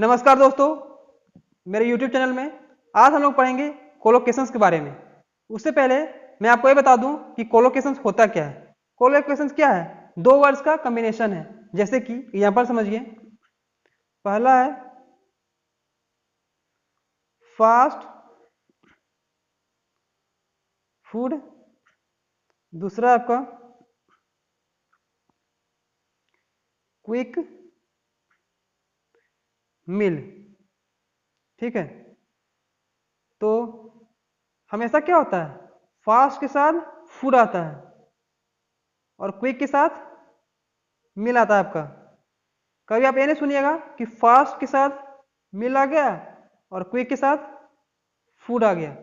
नमस्कार दोस्तों, मेरे YouTube चैनल में आज हम लोग पढ़ेंगे कोलोकेशंस के बारे में। उससे पहले मैं आपको ये बता दूं कि कोलोकेशंस होता क्या है। कोलोकेशंस क्या है? दो वर्ड्स का कॉम्बिनेशन है। जैसे कि एग्जांपल समझिए, पहला है फास्ट फूड, दूसरा आपका क्विक मील। ठीक है, तो हमेशा क्या होता है, फास्ट के साथ फूड आता है और क्विक के साथ मील आता है आपका। कभी आप ये नहीं सुनिएगा कि फास्ट के साथ मील आ गया और क्विक के साथ फूड आ गया,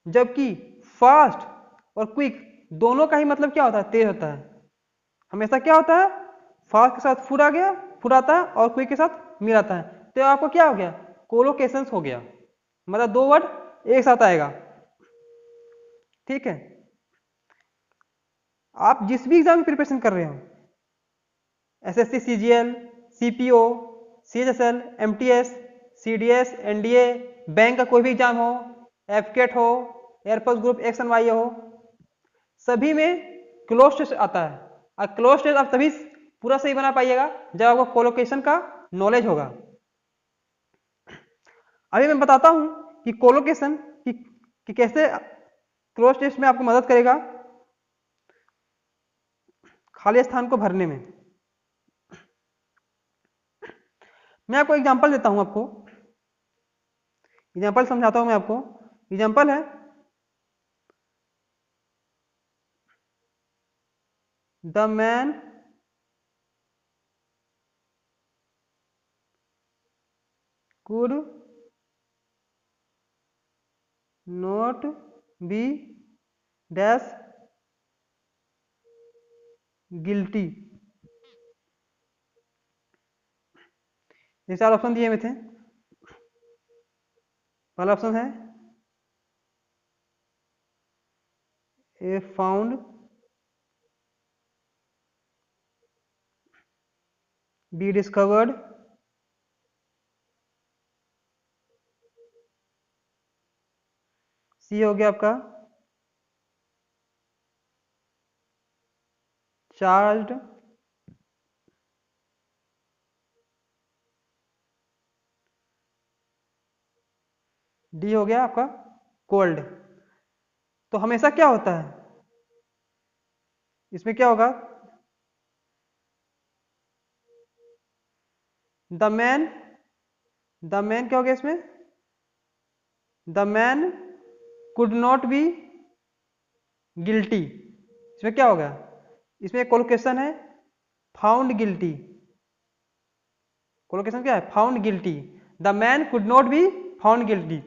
जबकि फास्ट और क्विक दोनों का ही मतलब क्या होता है, तेज होता है। हमेशा क्या होता है, फास्ट के साथ फूड आ गया, फूड आता है, और क्विक के साथ मील आता है, तो आपको क्या हो गया, कोलोकेशंस हो गया। मतलब दो वर्ड एक साथ आएगा। ठीक है, आप जिस भी एग्जाम की प्रिपरेशन कर रहे हो, SSC, CGL, CPO, CHSL, MTS, CDS, NDA, bank का कोई भी एग्जाम हो, एफकेट हो, Air Force group X and Y हो, सभी में क्लोज टेस्ट आता है। और क्लोज टेस्ट आप तभी पूरा सही बना पाइएगा जब आपको कोलोकेशन का नॉलेज होगा। अभी मैं बताता हूं कि कोलोकेशन कि कैसे क्लोज टेस्ट में आपको मदद करेगा खाली स्थान को भरने में। मैं आपको एग्जांपल देता हूं, आपको एग्जांपल समझाता हूं मैं आपको। एग्जांपल है the man could not be dash guilty। ये चार ऑप्शन दिए हुए थे। पहला ऑप्शन है ए फाउंड बी डिस्कवर्ड, सी हो गया आपका चार्ज्ड, डी हो गया आपका कोल्ड। तो हमेशा क्या होता है इसमें, क्या होगा, द मैन, द मैन क्या हो गया इसमें, the man could not be guilty. इसमें क्या होगा, इसमें कोलोकेशन है फाउंड गिल्टी। कोलोकेशन क्या है, found guilty. The man could not be found guilty,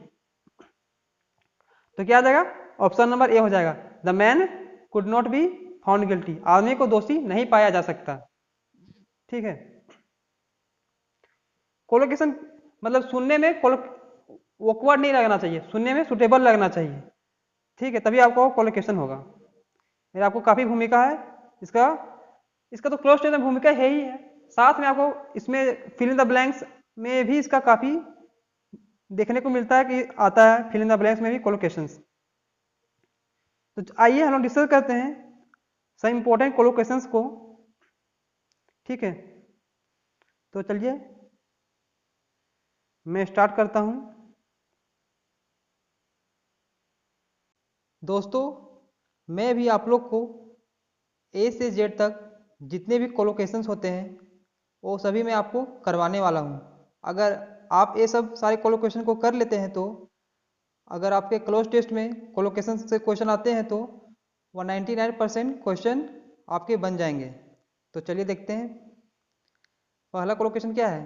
तो क्या आ जाएगा, ऑप्शन नंबर ए हो जाएगा, the man could not be found guilty. आदमी को दोषी नहीं पाया जा सकता। ठीक है, कोलोकेशन मतलब सुनने में ऑकवर्ड नहीं लगना चाहिए, सुनने में सुटेबल लगना चाहिए। ठीक है, तभी आपको कोलोकेशन होगा। मेरा आपको काफी भूमिका है इसका इसका तो क्लोज टेस्ट में भूमिका है ही है, साथ में आपको इसमें फिल इन द ब्लैंक्स में भी इसका काफी देखने को मिलता है कि आता है फिल इन द ब्लैंक्स में भी कोलोकेशंस। तो आइए हम लोग डिस्कस करते हैं सही इंपॉर्टेंट कोलोकेशंस को। ठीक है, तो चलिए मैं स्टार्ट करता हूं। दोस्तों, मैं भी आप लोग को ए से जेड तक जितने भी कोलोकेशंस होते हैं वो सभी मैं आपको करवाने वाला हूं। अगर आप ये सब सारे कोलोकेशन को कर लेते हैं, तो अगर आपके क्लोज टेस्ट में कोलोकेशन से क्वेश्चन आते हैं तो 199% क्वेश्चन आपके बन जाएंगे। तो चलिए देखते हैं, पहला कोलोकेशन क्या है,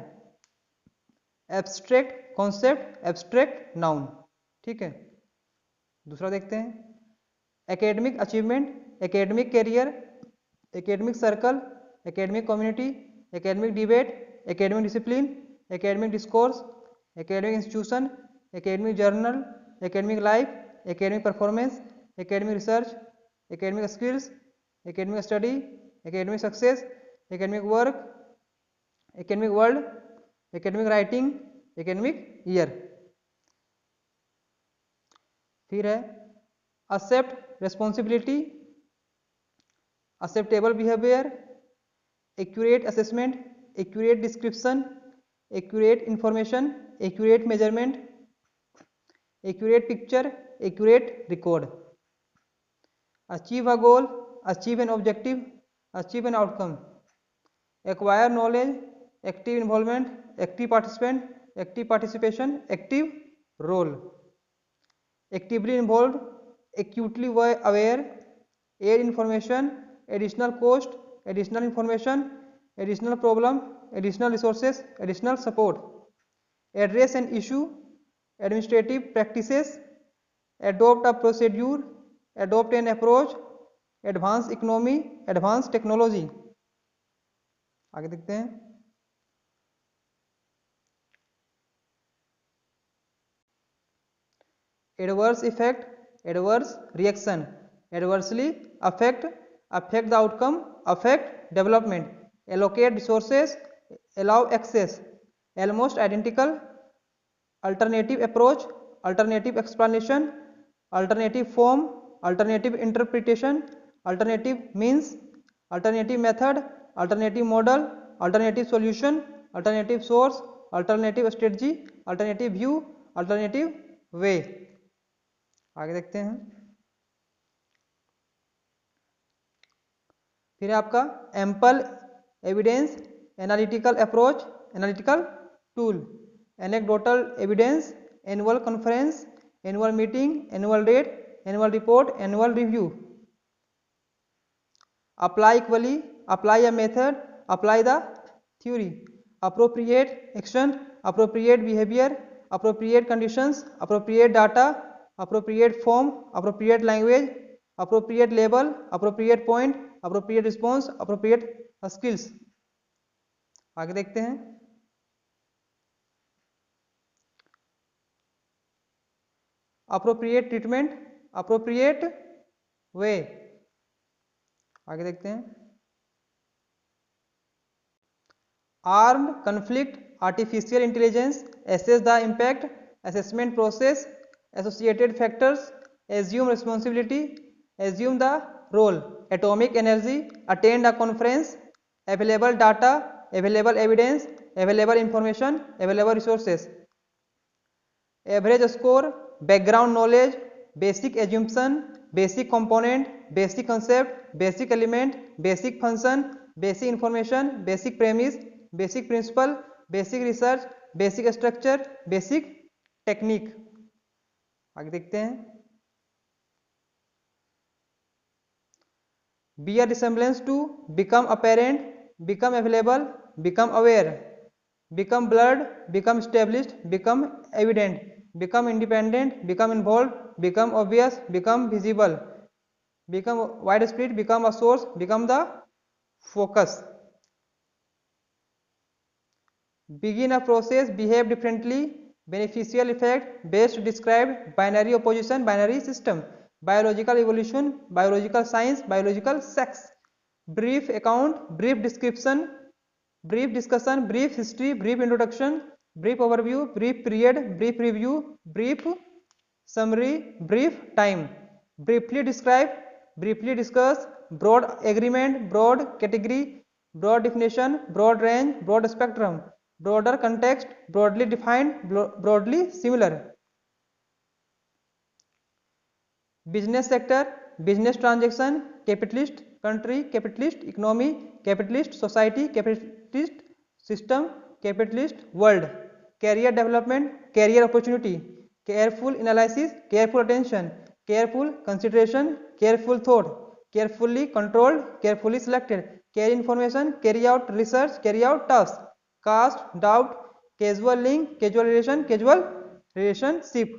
एब्स्ट्रैक्ट कॉन्सेप्ट, एब्स्ट्रैक्ट नाउन। ठीक है, दूसरा देखते हैं academic achievement, academic career, academic circle, academic community, academic debate, academic discipline, academic discourse, academic institution, academic journal, academic life, academic performance, academic research, academic skills, academic study, academic success, academic work, academic world, academic writing, academic year. फिर है accept responsibility, acceptable behavior, accurate assessment, accurate description, accurate information, accurate measurement, accurate picture, accurate record, achieve a goal, achieve an objective, achieve an outcome, acquire knowledge, active involvement, active participant, active participation, active role, actively involved, acutely aware, aid information, additional cost, additional information, additional problem, additional resources, additional support, address an issue, administrative practices, adopt a procedure, adopt an approach, advance economy, advance technology। आगे देखते हैं। adverse effect, adverse reaction, adversely affect, affect the outcome, affect development, allocate resources, allow access, almost identical, alternative approach, alternative explanation, alternative form, alternative interpretation, alternative means, alternative method, alternative model, alternative solution, alternative source, alternative strategy, alternative view, alternative way। आगे देखते हैं। फिर आपका ample evidence, analytical approach, analytical tool, anecdotal evidence, annual conference, annual meeting, annual rate, annual report, annual review. Apply equally, apply a method, apply the theory, appropriate action, appropriate behaviour, appropriate conditions, appropriate data, appropriate form, appropriate language, appropriate label, appropriate point, appropriate response, appropriate skills. आगे देखते हैं। Appropriate treatment, appropriate way. आगे देखते हैं। Armed conflict, artificial intelligence, assess the impact, assessment process, associated factors, assume responsibility, assume the role, atomic energy, attend a conference, available data, available evidence, available information, available resources, average score, background knowledge, basic assumption, basic component, basic concept, basic element, basic function, basic information, basic premise, basic principle, basic research, basic structure, basic technique. आगे देखते हैं। Bear resemblance to, become apparent, become available, become aware, become blurred, become established, become evident, become independent, become involved, become obvious, become visible, become widespread, become a source, become the focus. Begin a process, behave differently, beneficial effect, best described, binary opposition, binary system, biological evolution, biological science, biological sex, brief account, brief description, brief discussion, brief history, brief introduction, brief overview, brief period, brief review, brief summary, brief time, briefly describe, briefly discuss, broad agreement, broad category, broad definition, broad range, broad spectrum, broader context, broadly defined, broadly similar. Business sector, business transaction, capitalist country, capitalist economy, capitalist society, capitalist system, capitalist world. Career development, career opportunity, careful analysis, careful attention, careful consideration, careful thought, carefully controlled, carefully selected, carry information, carry out research, carry out tasks. Caste, doubt, causal link, causal relation, causal relationship.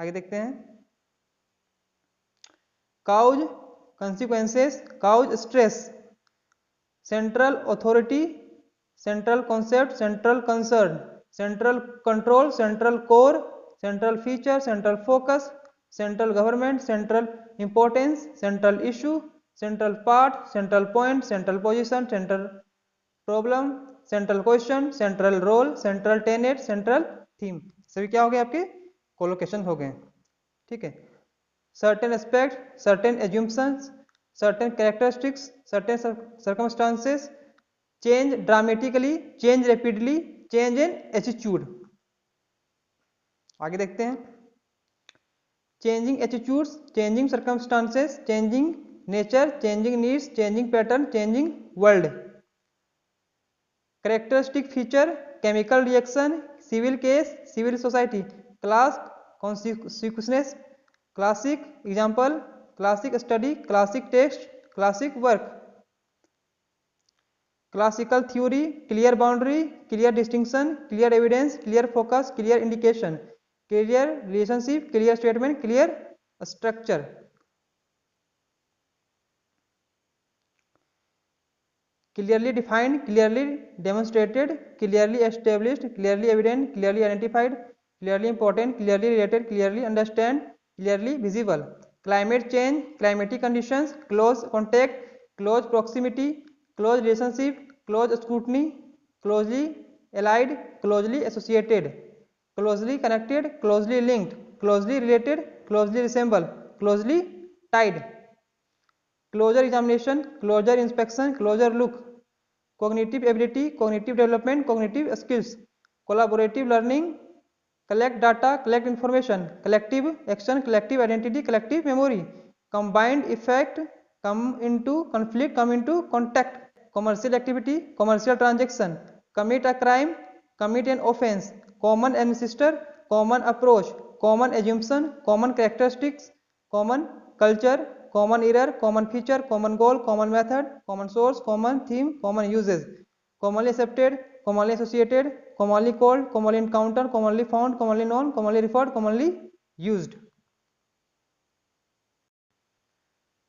आगे देखते हैं। Cause, consequences, cause stress, central authority, central concept, central concern, central control, central core, central feature, central focus, central government, central importance, central issue, central part, central point, central position, central problem, central question, central role, central tenet, central theme, सभी क्या हो गए आपके colocation हो गए। ठीक है, certain aspect, certain assumptions, certain characteristics, certain circumstances, change dramatically, change rapidly, change in attitude. आगे देखते हैं, changing attitudes, changing circumstances, changing nature, changing needs, changing pattern, changing world. Characteristic feature, chemical reaction, civil case, civil society, class consciousness, classic example, classic study, classic text, classic work. Classical theory, clear boundary, clear distinction, clear evidence, clear focus, clear indication, clear relationship, clear statement, clear structure. Clearly defined, clearly demonstrated, clearly established, clearly evident, clearly identified, clearly important, clearly related, clearly understand, clearly visible. Climate change, climatic conditions, close contact, close proximity, close relationship, close scrutiny, closely allied, closely associated, closely connected, closely linked, closely related, closely resemble, closely tied. Closure examination, closure inspection, closure look, cognitive ability, cognitive development, cognitive skills, collaborative learning, collect data, collect information, collective action, collective identity, collective memory, combined effect, come into conflict, come into contact, commercial activity, commercial transaction, commit a crime, commit an offense, common ancestor, common approach, common assumption, common characteristics, common culture, common error, common feature, common goal, common method, common source, common theme, common uses, commonly accepted, commonly associated, commonly called, commonly encountered, commonly found, commonly known, commonly referred, commonly used.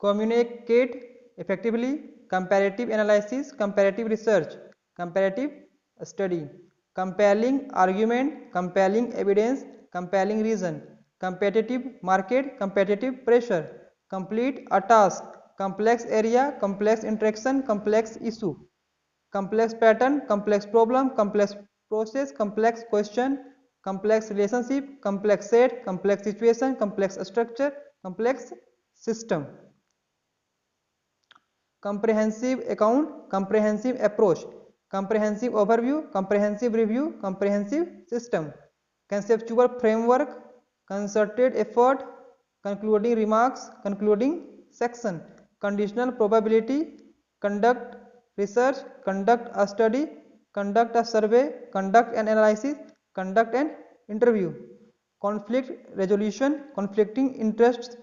Communicate effectively, comparative analysis, comparative research, comparative study, compelling argument, compelling evidence, compelling reason, competitive market, competitive pressure, complete a task, complex area, complex interaction, complex issue, complex pattern, complex problem, complex process, complex question, complex relationship, complex set, complex situation, complex structure, complex system. Comprehensive account, comprehensive approach, comprehensive overview, comprehensive review, comprehensive system, conceptual framework, concerted effort, concluding remarks, concluding section, conditional probability, conduct research, conduct a study, conduct a survey, conduct an analysis, conduct an interview, conflict resolution, conflicting interests,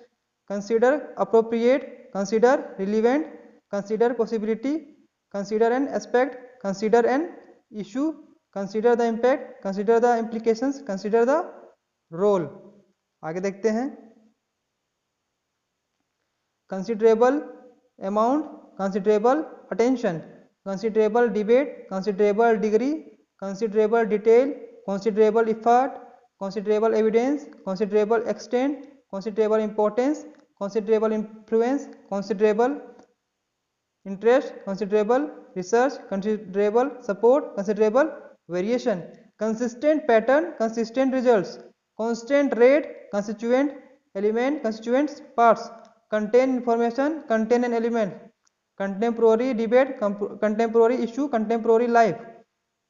consider appropriate, consider relevant, consider possibility, consider an aspect, consider an issue, consider the impact, consider the implications, consider the role. आगे देखते हैं, considerable amount, considerable attention, considerable debate, considerable degree, considerable detail, considerable effort, considerable evidence, considerable extent, considerable importance, considerable influence, considerable interest, considerable research, considerable support, considerable variation, consistent pattern, consistent results, constant rate, constituent element, constituents parts, contain information, contain an element, contemporary debate, contemporary issue, contemporary life,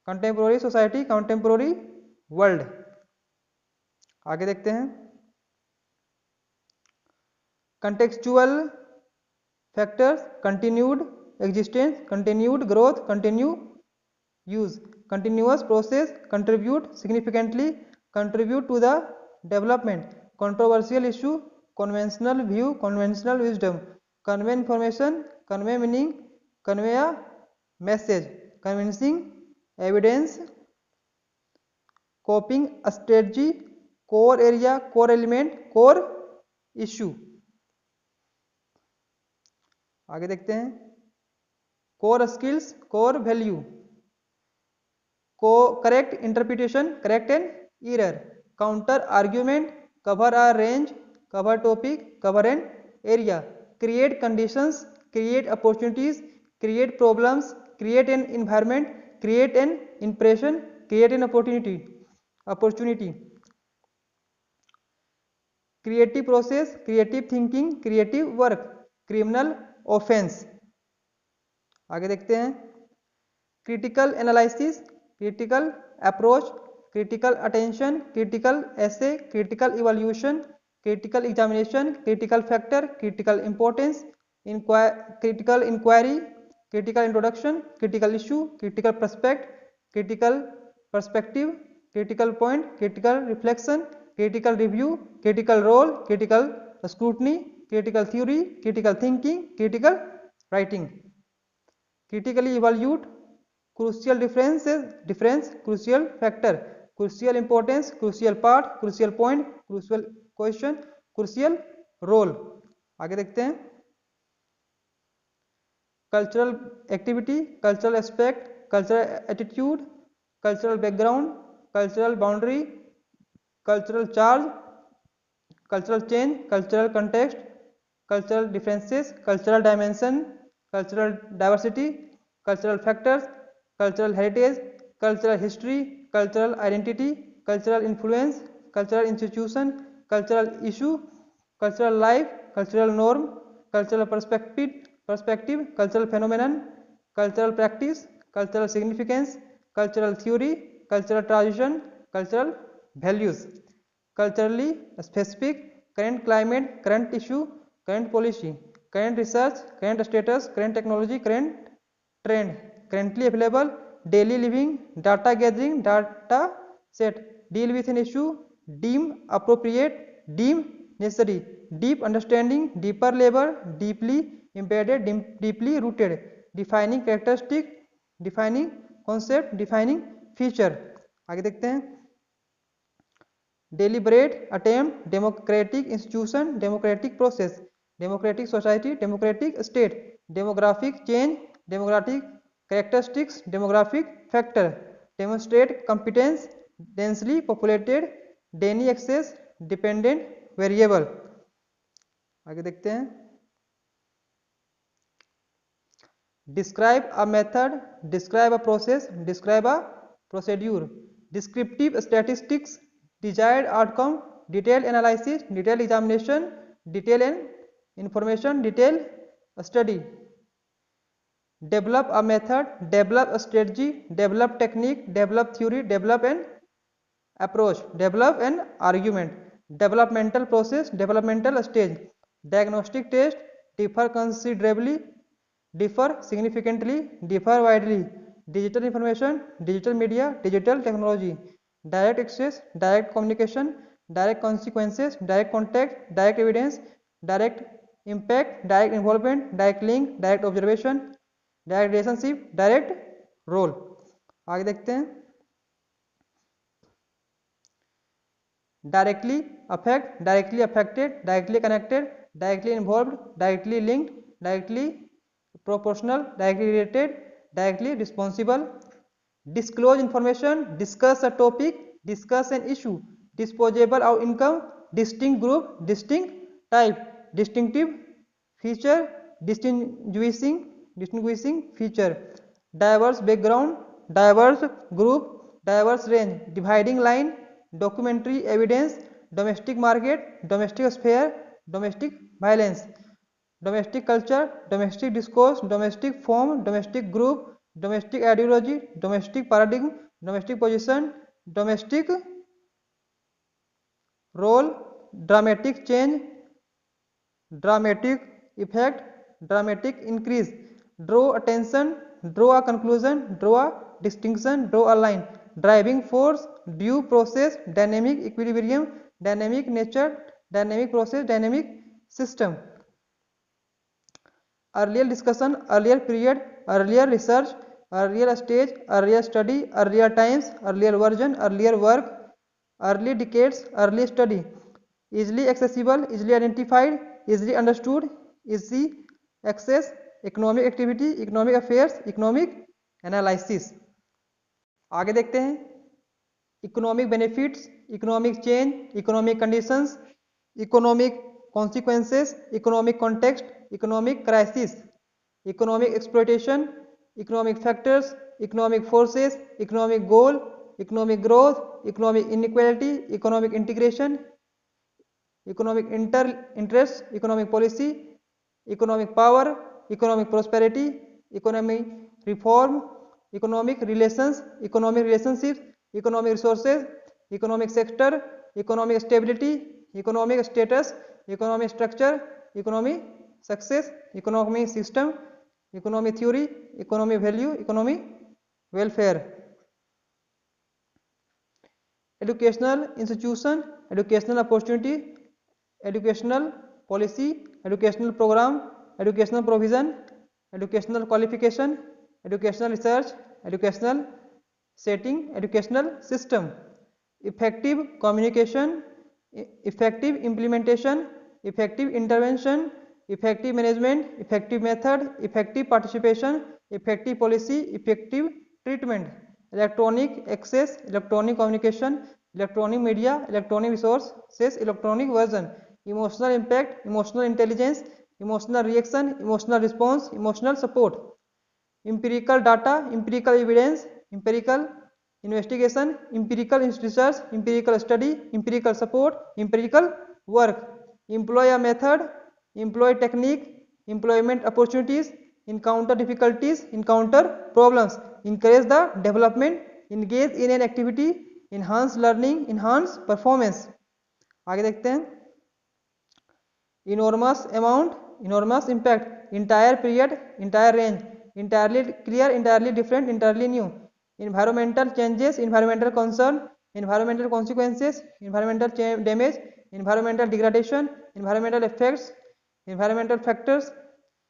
contemporary society, contemporary world. आगे देखते हैं, contextual factors, continued existence, continued growth, continue use, continuous process, contribute significantly, contribute to the development, controversial issue, conventional view, conventional wisdom, convey information, convey meaning, convey a message, convincing evidence, coping strategy, core area, core element, core issue. आगे देखते हैं, core skills, core value, को correct interpretation, correct and error, counter argument, cover a range, cover topic, cover an area, create conditions, create opportunities, create problems, create an environment, create an impression, create an opportunity, creative process, creative thinking, creative work, criminal offense। आगे देखते हैं, critical analysis, critical approach, critical attention, critical essay, critical evaluation, critical examination, critical factor, critical importance, critical inquiry, critical introduction, critical issue, critical prospect, critical perspective, critical point, critical reflection, critical review, critical role, critical scrutiny, critical theory, critical thinking, critical writing। critically evaluate, crucial difference, crucial factor, crucial importance, crucial part, crucial point, crucial question, crucial role। आगे देखते हैं, cultural activity, cultural aspect, cultural attitude, cultural background, cultural boundary, cultural charge, cultural change, cultural context, cultural differences, cultural dimension, cultural diversity, cultural factors, cultural heritage, cultural history, cultural identity, cultural influence, cultural institution, cultural issue, cultural life, cultural norm, cultural perspective, cultural phenomenon, cultural practice, cultural significance, cultural theory, cultural transition, cultural values. Culturally specific, current climate, current issue, current policy, current research, current status, current technology, current trend, currently available, daily living, data gathering, data set, deal with an issue, deem appropriate, deem necessary, deep understanding, deeper level, deeply embedded, deeply rooted, defining characteristic, defining concept, defining feature। आगे देखते हैं, deliberate attempt, democratic institution, democratic process, democratic society, democratic state, demographic change, demographic characteristics, demographic factor, demonstrate competence, densely populated, denny access, dependent variable। आगे देखते हैं, describe a method, describe a process, describe a procedure, descriptive statistics, desired outcome, detailed analysis, detailed examination, detailed and information, detailed study, develop a method, develop a strategy, develop technique, develop theory, develop an approach, develop an argument, developmental process, developmental stage, diagnostic test, differ considerably, differ significantly, differ widely, digital information, digital media, digital technology, direct access, direct communication, direct consequences, direct contact, direct evidence, direct impact, direct involvement, direct link, direct observation, direct relationship, direct role. आगे देखते हैं, directly affect, directly affected, directly connected, directly involved, directly linked, directly proportional, directly related, directly responsible, disclose information, discuss a topic, discuss an issue, disposable out income, distinct group, distinct type, distinctive feature, distinguishing feature, diverse background, diverse group, diverse range, dividing line, documentary evidence, domestic market, domestic sphere, domestic violence, domestic culture, domestic discourse, domestic form, domestic group, domestic ideology, domestic paradigm, domestic position, domestic role, dramatic change, dramatic effect, dramatic increase, draw attention, draw a conclusion, draw a distinction, draw a line, driving force, due process, dynamic equilibrium, dynamic nature, dynamic process, dynamic system, earlier discussion, earlier period, earlier research, earlier stage, earlier study, earlier times, earlier version, earlier work, early decades, early study, easily accessible, easily identified, easily understood, easy access, economic activity, economic affairs, economic analysis. आगे देखते हैं, economic benefits, economic change, economic conditions, economic consequences, economic context, economic crisis, economic exploitation, economic factors, economic forces, economic goal, economic growth, economic inequality, economic integration, economic interest, economic policy, economic power, economic prosperity, economic reform, economic relations, economic relationships, economic resources, economic sector, economic stability, economic status, economic structure, economic success, economic system, economic theory, economic value, economic welfare. Educational institution, educational opportunity, educational policy, educational program, educational provision, educational qualification, educational research, educational setting, educational system, effective communication, effective implementation, effective intervention, effective management, effective method, effective participation, effective policy, effective treatment, electronic access, electronic communication, electronic media, electronic resources, electronic version, emotional impact, emotional intelligence, emotional reaction, emotional response, emotional support, empirical data, empirical evidence, empirical investigation, empirical research, empirical study, empirical support, empirical work, employ a method, employ technique, employment opportunities, encounter difficulties, encounter problems, encourage the development, engage in an activity, enhance learning, enhance performance. आगे देखते हैं enormous amount, enormous impact, entire period, entire range, entirely clear, entirely different, entirely new, environmental changes, environmental concern, environmental consequences, environmental damage, environmental degradation, environmental effects, environmental factors,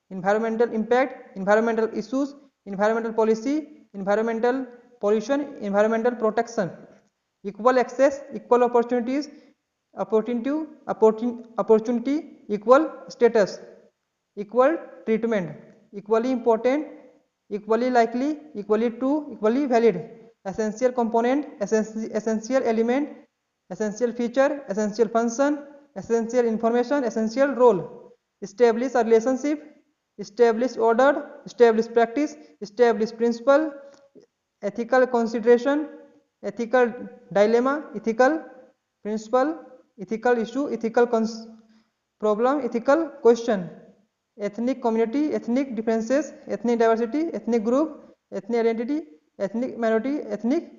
environmental impact, environmental issues, environmental policy, environmental pollution, environmental protection, equal access, equal opportunities, opportunity, equal status, equal treatment, equally important, equally likely, equally true, equally valid, essential component, essential element, essential feature, essential function, essential information, essential role, establish a relationship, establish order, establish practice, establish principle, ethical consideration, ethical dilemma, ethical principle, ethical issue, ethical problem, ethical question, ethnic community, ethnic differences, ethnic diversity, ethnic group, ethnic identity, ethnic minority, ethnic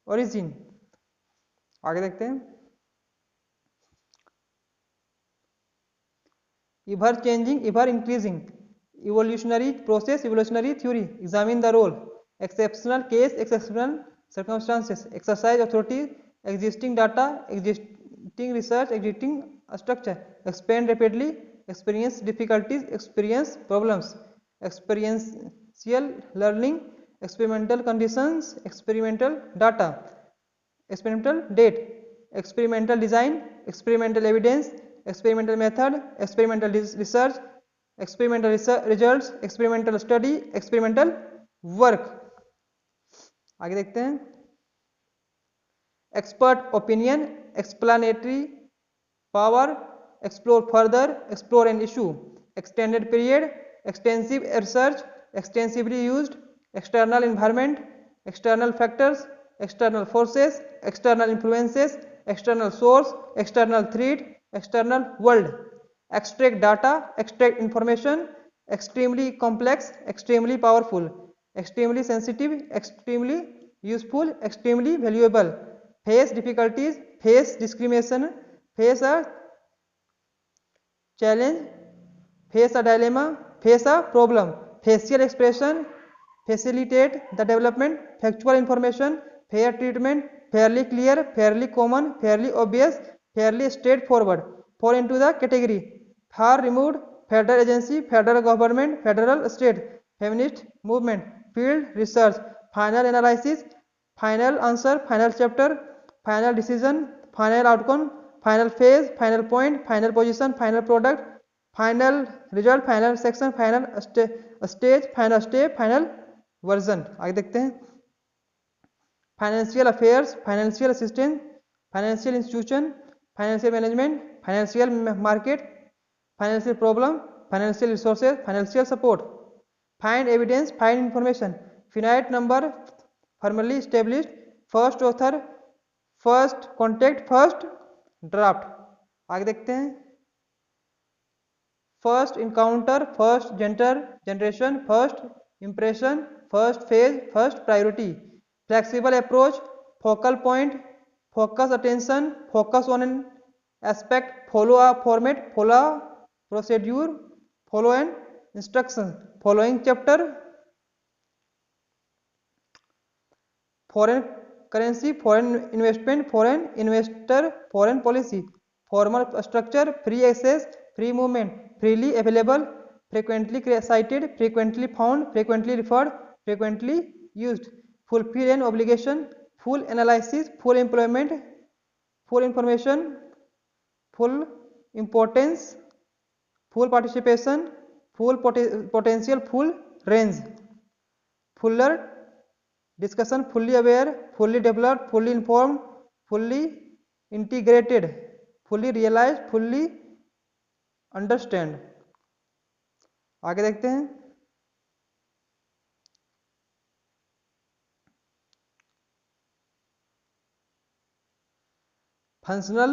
origin. आगे देखते हैं ever changing, ever increasing, evolutionary process, evolutionary theory, examine the role, exceptional case, exceptional circumstances, exercise authority, existing data, existing research, existing structure, expand rapidly, experience difficulties, experience problems, experiential learning, experimental conditions, experimental data, experimental date, experimental design, experimental evidence, experimental method, experimental research, experimental results, experimental study, experimental work. आगे देखते हैं expert opinion, explanatory power, explore further, explore an issue, extended period, extensive research, extensively used, external environment, external factors, external forces, external influences, external source, external threat, external world, extract data, extract information, extremely complex, extremely powerful, extremely sensitive, extremely useful, extremely valuable, face difficulties, face discrimination, face a challenge, face a dilemma, face a problem, facial expression, facilitate the development, factual information, fair treatment, fairly clear, fairly common, fairly obvious, fairly straightforward, fall into the category, far removed, federal agency, federal government, federal state, feminist movement, field research, final analysis, final answer, final chapter, final decision, final outcome, final phase, final point, final position, final product, final result, final section, final stage, final step, final version. आगे देखते हैं financial affairs, financial assistance, financial institution, financial management, financial market, financial problem, financial resources, financial support, find evidence, find information, finite number, formally established, first author, first contact, first draft। आगे देखते हैं, first encounter, first generation, first impression, first phase, first priority, flexible approach, focal point, focus attention, focus on an aspect, follow a format, follow procedure, follow an instruction, following chapter, foreign currency, foreign investment, foreign investor, foreign policy, formal structure, free access, free movement, freely available, frequently cited, frequently found, frequently referred, frequently used, fulfill an obligation, full analysis, full employment, full information, full importance, full participation, full potential, full range, fuller discussion, fully aware, fully developed, fully informed, fully integrated, fully realized, fully understand. आगे देखते हैं, functional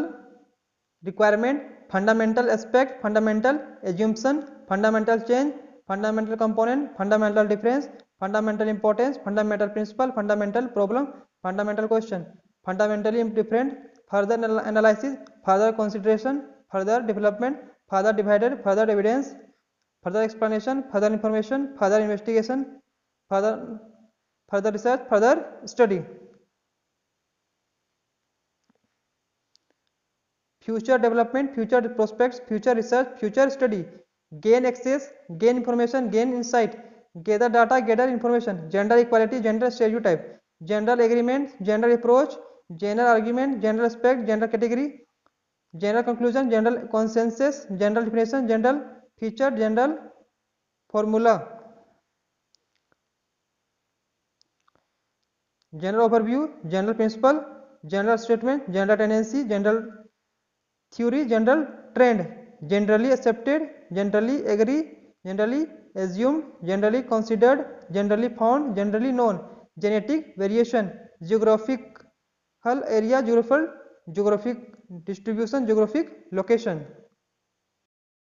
requirement, fundamental aspect, fundamental assumption, fundamental change, fundamental component, fundamental difference, fundamental importance, fundamental principle, fundamental problem, fundamental question, fundamentally different, further analysis, further consideration, further development, further divided, further evidence, further explanation, further information, further investigation, further research, further study, future development, future prospects, future research, future study, gain access, gain information, gain insight, gather data, gather information, gender equality, gender stereotype, general agreement, general approach, general argument, general aspect, general category, general conclusion, general consensus, general definition, general feature, general formula, general overview, general principle, general statement, general tendency, general theory, general trend, generally accepted, generally agree, generally assumed, generally considered, generally found, generally known, genetic variation, geographical area, geographic distribution, geographic location।